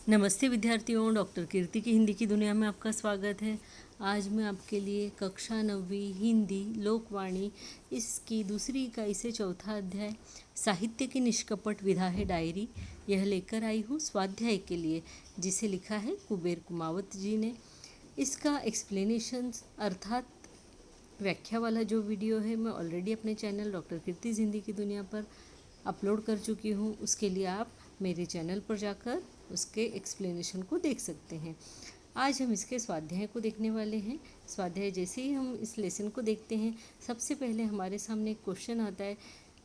नमस्ते विद्यार्थियों, डॉक्टर कीर्ति की हिंदी की दुनिया में आपका स्वागत है। आज मैं आपके लिए कक्षा 9वीं हिंदी लोकवाणी इसकी दूसरी इकाई से चौथा अध्याय साहित्य की निष्कपट विधा है डायरी यह लेकर आई हूँ स्वाध्याय के लिए, जिसे लिखा है कुबेर कुमावत जी ने। इसका एक्सप्लेनेशन अर्थात व्याख्या वाला जो वीडियो है मैं ऑलरेडी अपने चैनल डॉक्टर कीर्ति हिंदी की दुनिया पर अपलोड कर चुकी हूँ। उसके लिए आप मेरे चैनल पर जाकर उसके एक्सप्लेनेशन को देख सकते हैं। आज हम इसके स्वाध्याय को देखने वाले हैं। स्वाध्याय जैसे ही हम इस लेसन को देखते हैं, सबसे पहले हमारे सामने एक क्वेश्चन आता है,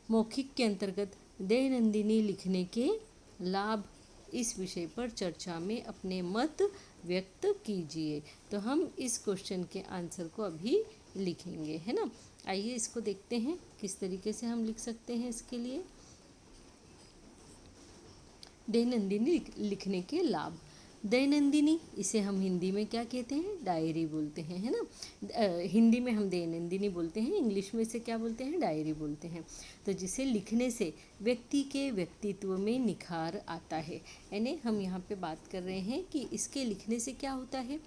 मौखिक के अंतर्गत दैनंदिनी लिखने के लाभ, इस विषय पर चर्चा में अपने मत व्यक्त कीजिए। तो हम इस क्वेश्चन के आंसर को अभी लिखेंगे, है ना। आइए इसको देखते हैं किस तरीके से हम लिख सकते हैं। इसके लिए दैनंदिनी लिखने के लाभ। दैनंदिनी, इसे हम हिंदी में क्या कहते हैं, डायरी बोलते हैं, है ना। हिंदी में हम दैनंदिनी बोलते हैं, इंग्लिश में इसे क्या बोलते हैं, डायरी बोलते हैं। तो जिसे लिखने से व्यक्ति के व्यक्तित्व में निखार आता है, यानी हम यहाँ पे बात कर रहे हैं कि इसके लिखने से क्या होता है,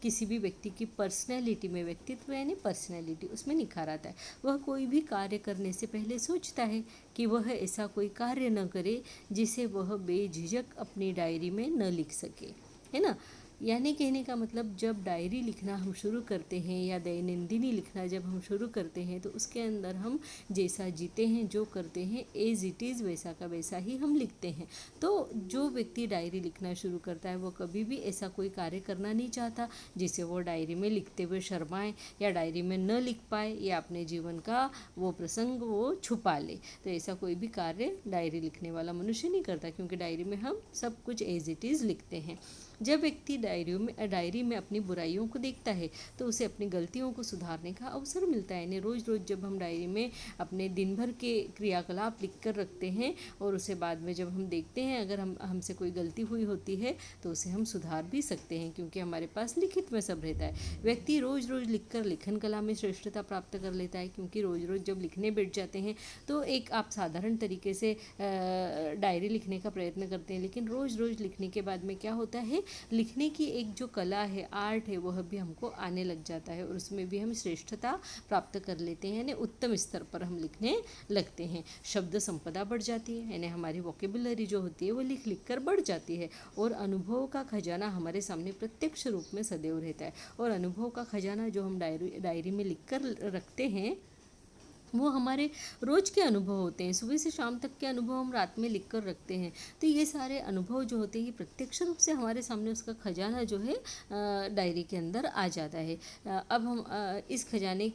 किसी भी व्यक्ति की पर्सनैलिटी में, व्यक्तित्व यानी पर्सनैलिटी, उसमें निखार आता है। वह कोई भी कार्य करने से पहले सोचता है कि वह ऐसा कोई कार्य न करे जिसे वह बेझिझक अपनी डायरी में न लिख सके, है ना। यानी कहने का मतलब, जब डायरी लिखना हम शुरू करते हैं या दैनंदिनी लिखना जब हम शुरू करते हैं, तो उसके अंदर हम जैसा जीते हैं, जो करते हैं, एज इट इज़ वैसा का वैसा ही हम लिखते हैं। तो जो व्यक्ति डायरी लिखना शुरू करता है वो कभी भी ऐसा कोई कार्य करना नहीं चाहता जिसे वो डायरी में लिखते हुए शर्माए या डायरी में न लिख पाए या अपने जीवन का वो प्रसंग वो छुपा ले। तो ऐसा कोई भी कार्य डायरी लिखने वाला मनुष्य नहीं करता, क्योंकि डायरी में हम सब कुछ एज इट इज़ लिखते हैं। जब व्यक्ति डायरी में अपनी बुराइयों को देखता है तो उसे अपनी गलतियों को सुधारने का अवसर मिलता है। यानी रोज़ रोज़ जब हम डायरी में अपने दिन भर के क्रियाकलाप लिख कर रखते हैं और उसे बाद में जब हम देखते हैं, अगर हमसे कोई गलती हुई होती है तो उसे हम सुधार भी सकते हैं, क्योंकि हमारे पास लिखित में सब रहता है। व्यक्ति रोज़ रोज़ लिख कर लेखन कला में श्रेष्ठता प्राप्त कर लेता है, क्योंकि रोज़ रोज़ जब लिखने बैठ जाते हैं तो एक आप साधारण तरीके से डायरी लिखने का प्रयत्न करते हैं, लेकिन रोज़ रोज़ लिखने के बाद में क्या होता है, लिखने की एक जो कला है, आर्ट है, वह भी हमको आने लग जाता है और उसमें भी हम श्रेष्ठता प्राप्त कर लेते हैं, यानी उत्तम स्तर पर हम लिखने लगते हैं। शब्द संपदा बढ़ जाती है, यानी हमारी वोकेबुलरी जो होती है वो लिख लिख कर बढ़ जाती है, और अनुभव का खजाना हमारे सामने प्रत्यक्ष रूप में सदैव रहता है। और अनुभव का खजाना जो हम डायरी में लिख कर रखते हैं वो हमारे रोज़ के अनुभव होते हैं, सुबह से शाम तक के अनुभव हम रात में लिख कर रखते हैं। तो ये सारे अनुभव जो होते हैं ये प्रत्यक्ष रूप से हमारे सामने उसका खजाना जो है डायरी के अंदर आ जाता है। अब हम इस खजाने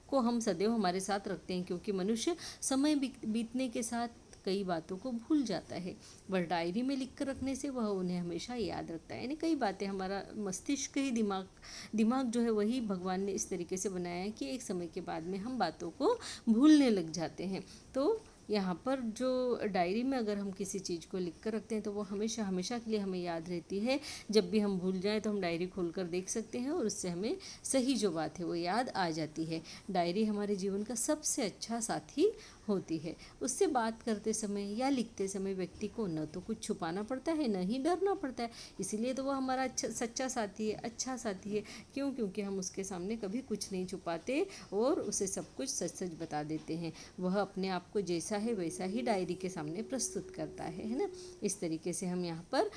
को हम सदैव हमारे साथ रखते हैं, क्योंकि मनुष्य समय बीतने के साथ कई बातों को भूल जाता है, वह डायरी में लिख कर रखने से वह उन्हें हमेशा याद रखता है। यानी कई बातें, हमारा मस्तिष्क ही दिमाग जो है वही भगवान ने इस तरीके से बनाया है कि एक समय के बाद में हम बातों को भूलने लग जाते हैं। तो यहाँ पर जो डायरी में अगर हम किसी चीज़ को लिख कर रखते हैं तो वो हमेशा हमेशा के लिए हमें याद रहती है। जब भी हम भूल जाएं तो हम डायरी खोल कर देख सकते हैं और उससे हमें सही जो बात है वो याद आ जाती है। डायरी हमारे जीवन का सबसे अच्छा साथी होती है। उससे बात करते समय या लिखते समय व्यक्ति को न तो कुछ छुपाना पड़ता है, न ही डरना पड़ता है। इसीलिए तो वो हमारा सच्चा साथी है, अच्छा साथी है। क्यों? क्योंकि हम उसके सामने कभी कुछ नहीं छुपाते और उसे सब कुछ सच सच बता देते हैं। वह अपने आप को जैसा है वैसा ही डायरी के सामने प्रस्तुत करता है ना। इस तरीके से हम यहाँ पर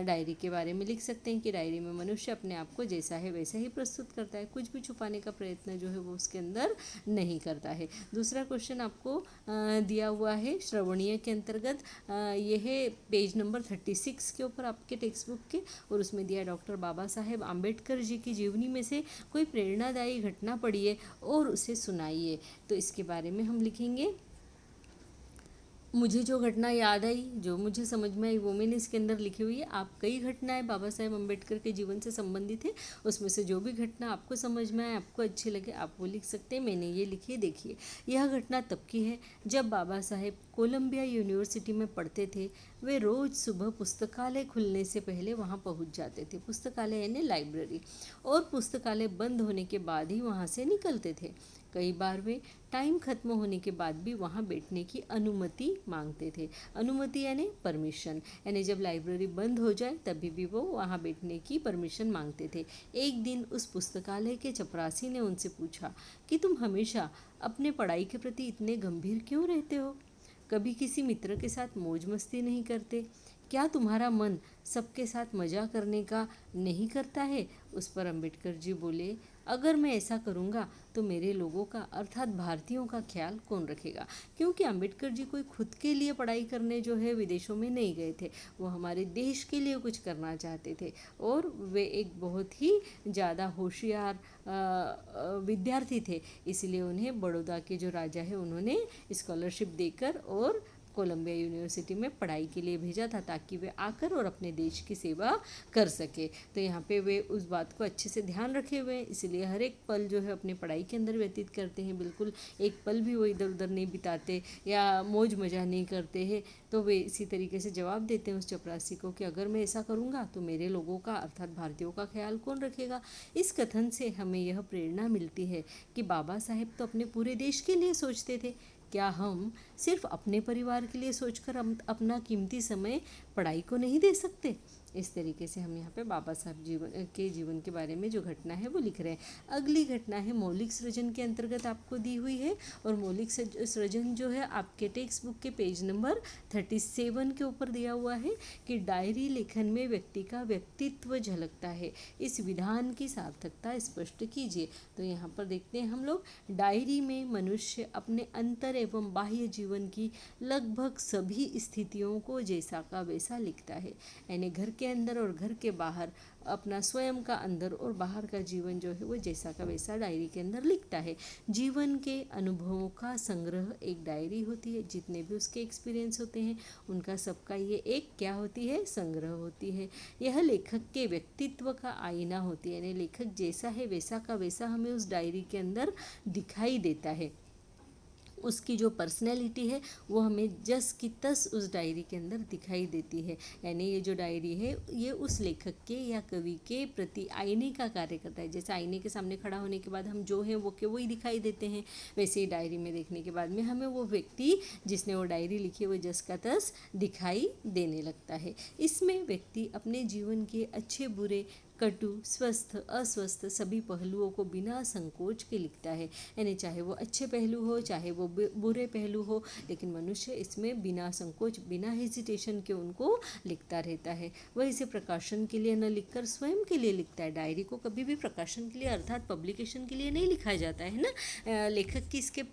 डायरी के बारे में लिख सकते हैं कि डायरी में मनुष्य अपने आप को जैसा है वैसा ही प्रस्तुत करता है, कुछ भी छुपाने का प्रयत्न जो है वो उसके अंदर नहीं करता है। दूसरा क्वेश्चन आपको दिया हुआ है श्रवणीय के अंतर्गत, यह है पेज नंबर 36 के ऊपर आपके टेक्स्ट बुक के, और उसमें दिया डॉक्टर बाबा साहेब आम्बेडकर जी की जीवनी में से कोई प्रेरणादायी घटना पढ़िए और उसे सुनाइए। तो इसके बारे में हम लिखेंगे, मुझे जो घटना याद आई, जो मुझे समझ में आई, वो मैंने इसके अंदर लिखी हुई है। आप कई घटनाएं बाबा साहेब अम्बेडकर के जीवन से संबंधित है, उसमें से जो भी घटना आपको समझ में आए, आपको अच्छी लगे, आप वो लिख सकते हैं। मैंने ये लिखी है, देखिए। यह घटना तब की है जब बाबा साहेब कोलंबिया यूनिवर्सिटी में पढ़ते थे। वे रोज़ सुबह पुस्तकालय खुलने से पहले वहाँ पहुँच जाते थे, पुस्तकालय यानी लाइब्रेरी, और पुस्तकालय बंद होने के बाद ही वहाँ से निकलते थे। कई बार वे टाइम खत्म होने के बाद भी वहाँ बैठने की अनुमति मांगते थे। अनुमति यानी परमिशन, यानी जब लाइब्रेरी बंद हो जाए तभी भी वो वहाँ बैठने की परमिशन मांगते थे। एक दिन उस पुस्तकालय के चपरासी ने उनसे पूछा कि तुम हमेशा अपने पढ़ाई के प्रति इतने गंभीर क्यों रहते हो? कभी किसी मित्र के साथ मौज मस्ती नहीं करते? क्या तुम्हारा मन सबके साथ मजा करने का नहीं करता है? उस पर अंबेडकर जी बोले, अगर मैं ऐसा करूँगा तो मेरे लोगों का अर्थात भारतीयों का ख्याल कौन रखेगा? क्योंकि अंबेडकर जी कोई खुद के लिए पढ़ाई करने जो है विदेशों में नहीं गए थे, वो हमारे देश के लिए कुछ करना चाहते थे। और वे एक बहुत ही ज़्यादा होशियार विद्यार्थी थे, इसलिए उन्हें बड़ौदा के जो राजा है उन्होंने स्कॉलरशिप देकर और कोलंबिया यूनिवर्सिटी में पढ़ाई के लिए भेजा था, ताकि वे आकर और अपने देश की सेवा कर सके। तो यहाँ पे वे उस बात को अच्छे से ध्यान रखे हुए हैं, इसलिए हर एक पल जो है अपनी पढ़ाई के अंदर व्यतीत करते हैं। बिल्कुल एक पल भी वो इधर उधर नहीं बिताते या मौज मजा नहीं करते हैं। तो वे इसी तरीके से जवाब देते हैं उस चपरासी को कि अगर मैं ऐसा करूँगा तो मेरे लोगों का अर्थात भारतीयों का ख्याल कौन रखेगा? इस कथन से हमें यह प्रेरणा मिलती है कि बाबा साहेब तो अपने पूरे देश के लिए सोचते थे। क्या हम सिर्फ अपने परिवार के लिए सोचकर अपना कीमती समय पढ़ाई को नहीं दे सकते? इस तरीके से हम यहाँ पे बाबा साहब जीवन के बारे में जो घटना है वो लिख रहे हैं। अगली घटना है मौलिक सृजन के अंतर्गत आपको दी हुई है, और मौलिक सृजन जो है आपके टेक्स्ट बुक के पेज नंबर 37 के ऊपर दिया हुआ है कि डायरी लेखन में व्यक्ति का व्यक्तित्व झलकता है, इस विधान की सार्थकता स्पष्ट कीजिए। तो यहाँ पर देखते हैं हम लोग, डायरी में मनुष्य अपने अंतर एवं बाह्य जीवन की लगभग सभी स्थितियों को जैसा का वैसा लिखता है, यानी घर के अंदर और घर के बाहर अपना स्वयं का अंदर और बाहर का जीवन जो है वो जैसा का वैसा डायरी के अंदर लिखता है। जीवन के अनुभवों का संग्रह एक डायरी होती है, जितने भी उसके एक्सपीरियंस होते हैं उनका सबका ये एक क्या होती है? संग्रह होती है। यह लेखक के व्यक्तित्व का आईना होती है, यानी लेखक जैसा है वैसा का वैसा हमें उस डायरी के अंदर दिखाई देता है। उसकी जो पर्सनैलिटी है वो हमें जस की तस उस डायरी के अंदर दिखाई देती है। यानी ये जो डायरी है ये उस लेखक के या कवि के प्रति आईने का कार्य करता है। जैसे आईने के सामने खड़ा होने के बाद हम जो हैं वो के वही दिखाई देते हैं, वैसे ही डायरी में देखने के बाद में हमें वो व्यक्ति जिसने वो डायरी लिखी है वो जस का तस दिखाई देने लगता है। इसमें व्यक्ति अपने जीवन के अच्छे बुरे, कटु, स्वस्थ, अस्वस्थ सभी पहलुओं को बिना संकोच के लिखता है, यानी चाहे वो अच्छे पहलू हो चाहे वो बुरे पहलू हो, लेकिन मनुष्य इसमें बिना संकोच बिना हेजिटेशन के उनको लिखता रहता है। वह इसे प्रकाशन के लिए न लिखकर स्वयं के लिए लिखता है। डायरी को कभी भी प्रकाशन के लिए अर्थात पब्लिकेशन के लिए नहीं लिखा जाता है ना। लेखक की इसके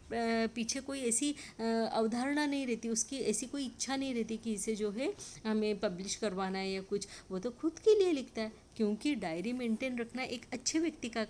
पीछे कोई ऐसी अवधारणा नहीं रहती, उसकी ऐसी कोई इच्छा नहीं रहती कि इसे जो है हमें पब्लिश करवाना है या कुछ, वो तो खुद के लिए लिखता है। क्योंकि डायरी मेंटेन रखना एक अच्छे व्यक्ति का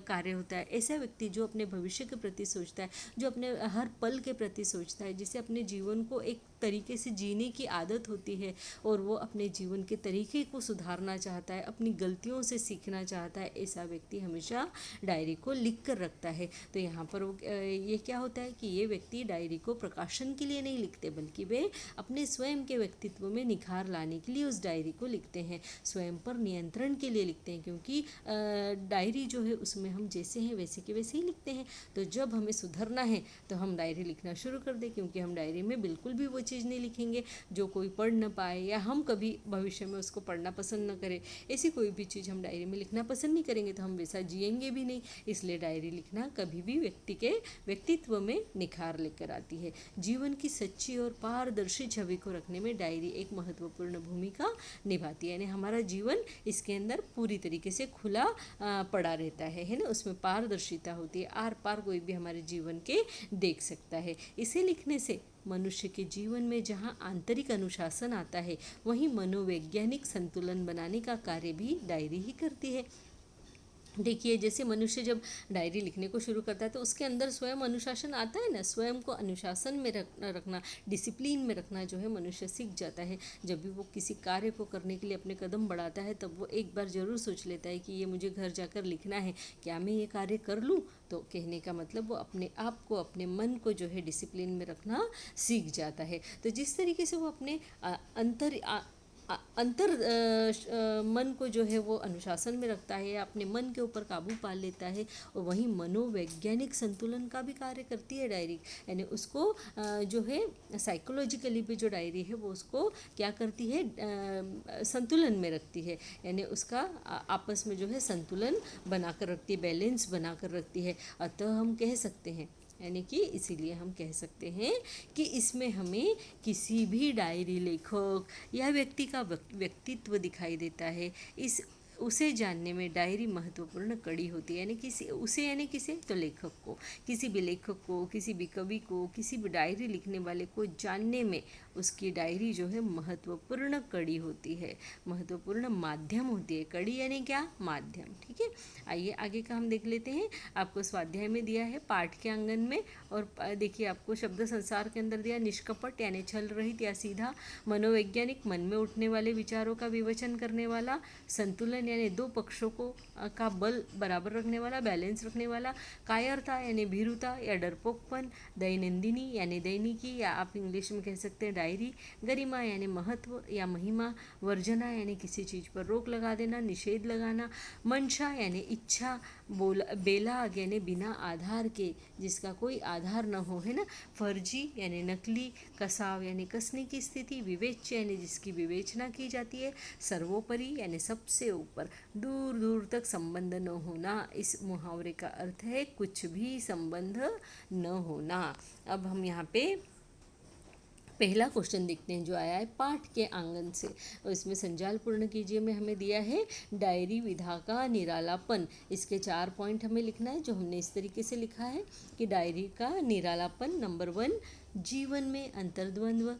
कार्य होता है। ऐसा व्यक्ति जो अपने भविष्य के प्रति सोचता है, जो अपने हर पल के प्रति सोचता है, जिसे अपने जीवन को एक तरीके से जीने की आदत होती है और वो अपने जीवन के तरीके को सुधारना चाहता है, अपनी गलतियों से सीखना चाहता है, ऐसा व्यक्ति हमेशा डायरी को लिख कर रखता है। तो यहाँ पर ये क्या होता है कि ये व्यक्ति डायरी को प्रकाशन के लिए नहीं लिखते, बल्कि वे अपने स्वयं के व्यक्तित्व में निखार लाने के लिए उस डायरी को लिखते हैं, स्वयं पर नियंत्रण के लिए लिखते हैं। क्योंकि डायरी जो है उसमें हम जैसे हैं वैसे के वैसे ही लिखते हैं। तो जब हमें सुधरना है तो हम डायरी लिखना शुरू कर दें, क्योंकि हम डायरी में बिल्कुल भी वो चीज़ नहीं लिखेंगे जो कोई पढ़ ना पाए या हम कभी भविष्य में उसको पढ़ना पसंद न करें। ऐसी कोई भी चीज़ हम डायरी में लिखना पसंद नहीं करेंगे तो हम वैसा जिएंगे भी नहीं। इसलिए डायरी लिखना कभी भी व्यक्ति के व्यक्तित्व में निखार लेकर आती है। जीवन की सच्ची और पारदर्शी छवि को रखने में डायरी एक महत्वपूर्ण भूमिका निभाती है, यानी हमारा जीवन इसके अंदर पूरी तरीके से खुला पड़ा रहता है ना, उसमें पारदर्शिता होती है, आर पार कोई भी हमारे जीवन के देख सकता है। इसे लिखने से मनुष्य के जीवन में जहाँ आंतरिक अनुशासन आता है, वहीं मनोवैज्ञानिक संतुलन बनाने का कार्य भी डायरी ही करती है। देखिए, जैसे मनुष्य जब डायरी लिखने को शुरू करता है तो उसके अंदर स्वयं अनुशासन आता है ना, स्वयं को अनुशासन में रखना, डिसिप्लिन में रखना जो है मनुष्य सीख जाता है। जब भी वो किसी कार्य को करने के लिए अपने कदम बढ़ाता है तब वो एक बार ज़रूर सोच लेता है कि ये मुझे घर जाकर लिखना है, क्या मैं ये कार्य कर लूँ? तो कहने का मतलब वो अपने आप को, अपने मन को जो है डिसिप्लिन में रखना सीख जाता है। तो जिस तरीके से वो अपने मन को जो है वो अनुशासन में रखता है, अपने मन के ऊपर काबू पा लेता है, और वहीं मनोवैज्ञानिक संतुलन का भी कार्य करती है डायरी। यानी उसको जो है साइकोलॉजिकली भी जो डायरी है वो उसको क्या करती है, संतुलन में रखती है, यानी उसका आपस में जो है संतुलन बना कर रखती है, बैलेंस बना कर रखती है। अतः हम कह सकते हैं, यानी कि इसीलिए हम कह सकते हैं कि इसमें हमें किसी भी डायरी लेखक या व्यक्ति का व्यक्तित्व दिखाई देता है। इस उसे जानने में डायरी महत्वपूर्ण कड़ी होती है, यानी किसी उसे, यानी किसे, तो लेखक को, किसी भी लेखक को, किसी भी कवि को, किसी भी डायरी लिखने वाले को जानने में उसकी डायरी जो है महत्वपूर्ण कड़ी होती है, महत्वपूर्ण माध्यम होती है। कड़ी यानी क्या, माध्यम। ठीक है, आइए आगे का हम देख लेते हैं। आपको स्वाध्याय में दिया है पाठ के आंगन में, और देखिए आपको शब्द संसार के अंदर दिया निष्कपट यानी छल रहित या सीधा, मनोवैज्ञानिक मन में उठने वाले विचारों का विवेचन करने वाला, संतुलन यानी दो पक्षों को का बल बराबर रखने वाला, बैलेंस रखने वाला, कायरता यानी भीरुता या डरपोकपन, दैनंदिनी यानी दैनिकी या आप इंग्लिश में कह सकते हैं डायरी, गरिमा यानी महत्व या महिमा, वर्जना यानी किसी चीज़ पर रोक लगा देना, निषेध लगाना, मंशा यानी इच्छा, बेलाग यानी बिना आधार के, जिसका कोई आधार न हो, है ना, फर्जी यानी नकली, कसाव यानी कसने की स्थिति, विवेच्य यानी जिसकी विवेचना की जाती है, सर्वोपरि यानी सबसे ऊपर, दूर दूर तक संबंध न होना। इस मुहावरे का अर्थ है कुछ भी संबंध न होना। अब हम यहाँ पे पहला क्वेश्चन देखते हैं जो आया है पाठ के आंगन से, और इसमें संजाल पूर्ण कीजिए में हमें दिया है डायरी विधा का निरालापन। इसके 4 पॉइंट हमें लिखना है, जो हमने इस तरीके से लिखा है कि डायरी का निरालापन, नंबर 1, जीवन में अंतर्द्वंद्व,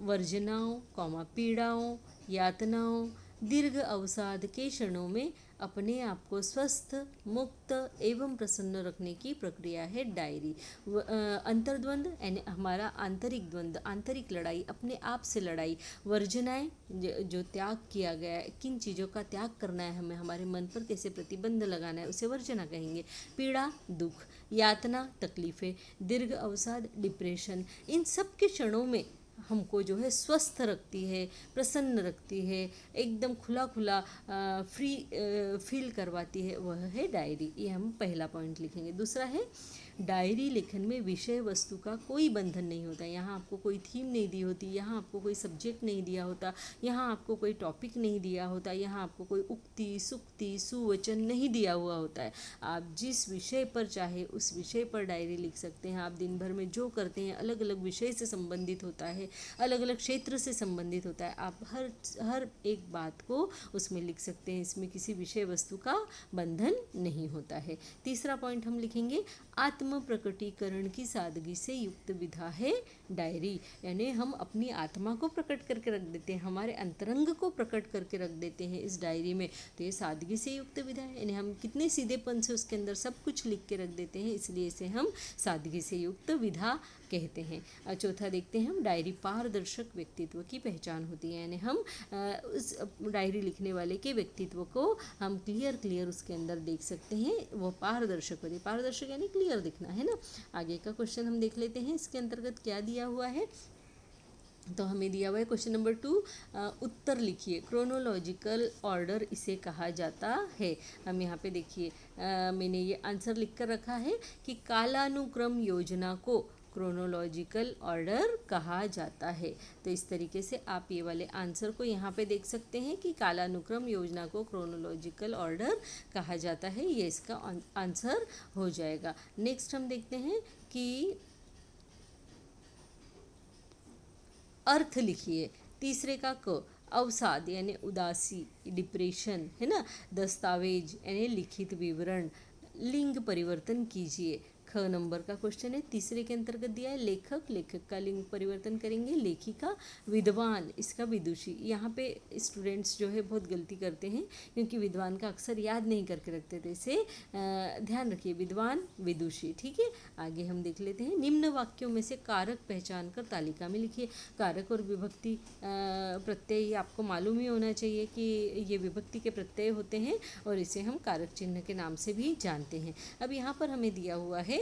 वर्जनाओं, पीड़ाओं, यातनाओं, दीर्घ अवसाद के क्षणों में अपने आप को स्वस्थ, मुक्त एवं प्रसन्न रखने की प्रक्रिया है डायरी। अंतर्द्वंद यानी हमारा आंतरिक द्वंद, आंतरिक लड़ाई, अपने आप से लड़ाई, वर्जनाएं जो त्याग किया गया है, किन चीज़ों का त्याग करना है हमें, हमारे मन पर कैसे प्रतिबंध लगाना है, उसे वर्जना कहेंगे। पीड़ा, दुख, यातना, तकलीफ़ें, दीर्घ अवसाद, डिप्रेशन, इन सब के क्षणों में हमको जो है स्वस्थ रखती है, प्रसन्न रखती है, एकदम खुला खुला फ्री फील करवाती है, वह है डायरी। ये हम पहला पॉइंट लिखेंगे। दूसरा है डायरी लेखन में विषय वस्तु का कोई बंधन नहीं होता। यहाँ आपको कोई थीम नहीं दी होती, यहाँ आपको कोई सब्जेक्ट नहीं दिया होता, यहाँ आपको कोई टॉपिक नहीं दिया होता, यहाँ आपको कोई उक्ति, सुक्ति, सुवचन नहीं दिया हुआ होता है। आप जिस विषय पर चाहे उस विषय पर डायरी लिख सकते हैं। आप दिन भर में जो करते हैं अलग अलग विषय से संबंधित होता है, अलग अलग क्षेत्र से संबंधित होता है। आप हर एक बात को उसमें लिख सकते हैं, इसमें किसी विषय वस्तु का बंधन नहीं होता है। तीसरा पॉइंट हम लिखेंगे आत्म प्रकटीकरण की सादगी से युक्त विधा है डायरी, यानी हम अपनी आत्मा को प्रकट करके रख देते हैं, हमारे अंतरंग को प्रकट करके रख देते हैं इस डायरी में। तो ये सादगी से युक्त विधा है, यानी हम कितने सीधेपन से उसके अंदर सब कुछ लिख के रख देते हैं, इसलिए इसे हम सादगी से युक्त विधा कहते हैं। चौथा देखते हैं हम डायरी पारदर्शक व्यक्तित्व की पहचान होती है, यानी हम उस डायरी लिखने वाले के व्यक्तित्व को हम क्लियर उसके अंदर देख सकते हैं, वो पारदर्शक होती है। पारदर्शक यानी क्लियर दिखना, है ना। आगे का क्वेश्चन हम देख लेते हैं, इसके अंतर्गत क्या दिया हुआ है। तो हमें दिया हुआ है क्वेश्चन नंबर 2, उत्तर लिखिए। क्रोनोलॉजिकल ऑर्डर इसे कहा जाता है। हम यहाँ पे देखिए मैंने ये आंसर लिख कर रखा है कि कालानुक्रम योजना को क्रोनोलॉजिकल ऑर्डर कहा जाता है। तो इस तरीके से आप ये वाले आंसर को यहाँ पे देख सकते हैं कि कालानुक्रम योजना को क्रोनोलॉजिकल ऑर्डर कहा जाता है, ये इसका आंसर हो जाएगा। नेक्स्ट हम देखते हैं कि अर्थ लिखिए। तीसरे का क, अवसाद यानी उदासी, डिप्रेशन, है ना। दस्तावेज यानी लिखित विवरण, लिंग परिवर्तन कीजिए। ख नंबर का क्वेश्चन है, तीसरे के अंतर्गत दिया है लेखक, लेखक का लिंग परिवर्तन करेंगे। लेखिका, विद्वान, इसका विदुषी। यहाँ पे स्टूडेंट्स जो है बहुत गलती करते हैं, क्योंकि विद्वान का अक्सर याद नहीं करके रखते थे, इसे ध्यान रखिए, विद्वान, विदुषी। ठीक है, आगे हम देख लेते हैं। निम्न वाक्यों में से कारक पहचान कर तालिका में लिखिए। कारक और विभक्ति प्रत्यय आपको मालूम ही होना चाहिए कि ये विभक्ति के प्रत्यय होते हैं, और इसे हम कारक चिन्ह के नाम से भी जानते हैं। अब यहाँ पर हमें दिया हुआ है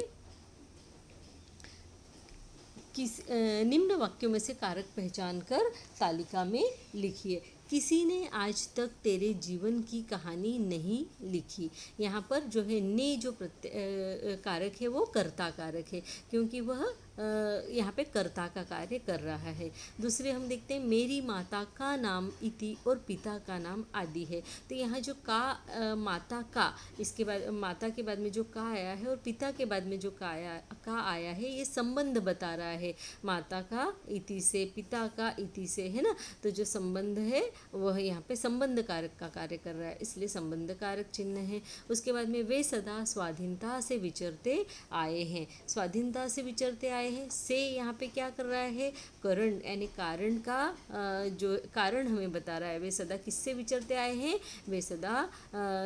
निम्न वाक्यों में से कारक पहचान कर तालिका में लिखिए। किसी ने आज तक तेरे जीवन की कहानी नहीं लिखी। यहाँ पर जो है ने जो कारक है वो कर्ता कारक है, क्योंकि वह यहाँ पे कर्ता का कार्य कर रहा है। दूसरे हम देखते हैं मेरी माता का नाम इति और पिता का नाम आदि है। तो यहाँ जो का माता का, इसके बाद माता के बाद में जो का आया है और पिता के बाद में जो का आया है, ये संबंध बता रहा है माता का इति से, पिता का इति से, है ना। तो जो संबंध है वह यहाँ पे संबंध कारक का कार्य कर रहा है, इसलिए संबंध कारक चिन्ह है। उसके बाद में वे सदा स्वाधीनता से विचरते आए हैं। स्वाधीनता से विचरते आए हैं से यहाँ पे क्या कर रहा है, करण, यानी कारण का जो कारण हमें बता रहा है। वे सदा किससे विचरते आए हैं, वे सदा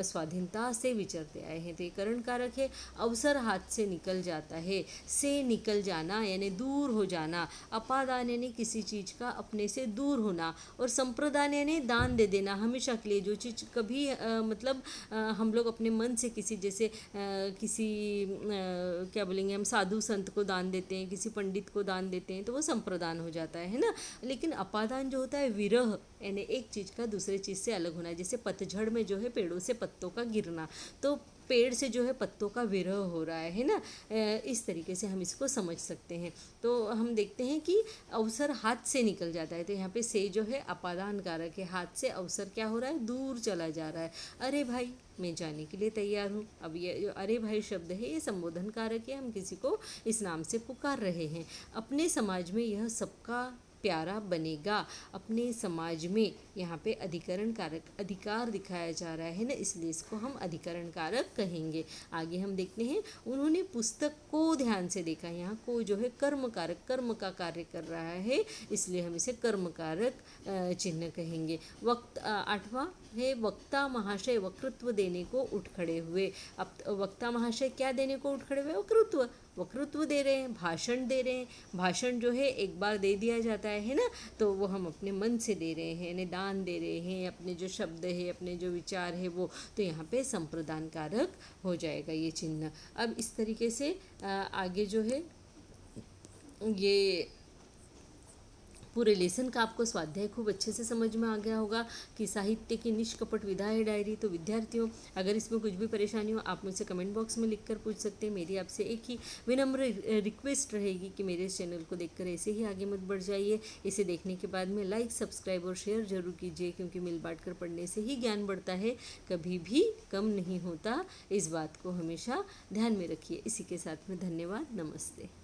स्वाधीनता से विचरते आए हैं, तो ये करण कारक है। अवसर हाथ से निकल जाता है, से निकल जाना यानी दूर हो जाना। अपादान यानी किसी चीज़ का अपने से दूर होना, और संप्रदान यानी दान दे देना हमेशा के लिए। जो चीज़ कभी मतलब हम लोग अपने मन से किसी, जैसे किसी क्या बोलेंगे हम, साधु संत को दान देते हैं, किसी पंडित को दान देते हैं, तो वो संप्रदान हो जाता है ना। लेकिन अपादान जो होता है विरह, यानी एक चीज़ का दूसरे चीज़ से अलग होना। जैसे पतझड़ में जो है पेड़ों से पत्तों का गिरना, तो पेड़ से जो है पत्तों का विरह हो रहा है ना। इस तरीके से हम इसको समझ सकते हैं। तो हम देखते हैं कि अवसर हाथ से निकल जाता है, तो यहाँ पे से जो है अपादान कारक है। हाथ से अवसर क्या हो रहा है, दूर चला जा रहा है। अरे भाई मैं जाने के लिए तैयार हूँ। अब ये जो अरे भाई शब्द है ये संबोधन कारक है, हम किसी को इस नाम से पुकार रहे हैं। अपने समाज में यह सबका प्यारा बनेगा। अपने समाज में यहाँ पे अधिकरण कारक अधिकार दिखाया जा रहा है ना, इसलिए इसको हम अधिकरण कारक कहेंगे। आगे हम देखते हैं, उन्होंने पुस्तक को ध्यान से देखा। यहाँ को जो है कर्म कारक, कर्म का कार्य कर रहा है, इसलिए हम इसे कर्म कारक चिन्ह कहेंगे। आठवां है वक्ता महाशय वक्तृत्व देने को उठ खड़े हुए। अब वक्ता महाशय क्या देने को उठ खड़े हुए, वक्तृत्व दे रहे हैं, भाषण दे रहे हैं। भाषण जो है एक बार दे दिया जाता है ना, तो वो हम अपने मन से दे रहे हैं, यानी दान दे रहे हैं, अपने जो शब्द है, अपने जो विचार है वो, तो यहाँ पे संप्रदान कारक हो जाएगा ये चिन्ह। अब इस तरीके से आगे जो है ये पूरे लेसन का आपको स्वाध्याय खूब अच्छे से समझ में आ गया होगा कि साहित्य की निष्कपट विधा है डायरी। तो विद्यार्थियों, अगर इसमें कुछ भी परेशानी हो आप मुझसे कमेंट बॉक्स में लिखकर पूछ सकते हैं। मेरी आपसे एक ही विनम्र रिक्वेस्ट रहेगी कि मेरे इस चैनल को देखकर ऐसे ही आगे मत बढ़ जाइए। इसे देखने के बाद में लाइक, सब्सक्राइब और शेयर जरूर कीजिए, क्योंकि मिल बांट कर पढ़ने से ही ज्ञान बढ़ता है, कभी भी कम नहीं होता। इस बात को हमेशा ध्यान में रखिए। इसी के साथ में धन्यवाद, नमस्ते।